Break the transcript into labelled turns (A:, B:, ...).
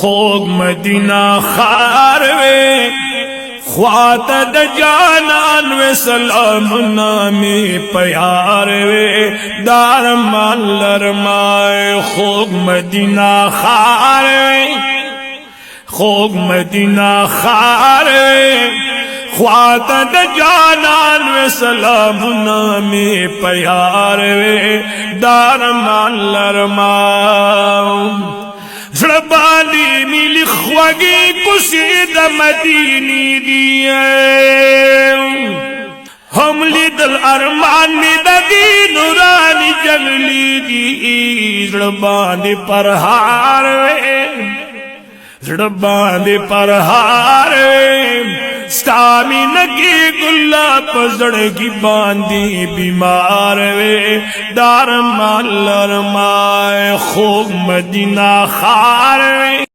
A: خوگ مدینہ خار وے خوات د جانان وے سلام نامی پیار وے دار مان لرمائے خوگ مدینہ خار وے خوگ مدینہ خار وے خوات د جانان وے سلام نامی پیار وے دار مان لرمائے زربانی میلی خواگی کسی دا مدینی دیئے حملی دل ارمان می دا دی نورانی جنگلی دی زربانی پرہار وے زربانی پرہار وے ستامی نکی گلہ پزڑگی باندی بیمار وے دار مان لرمائے خوگ مدینہ خار وے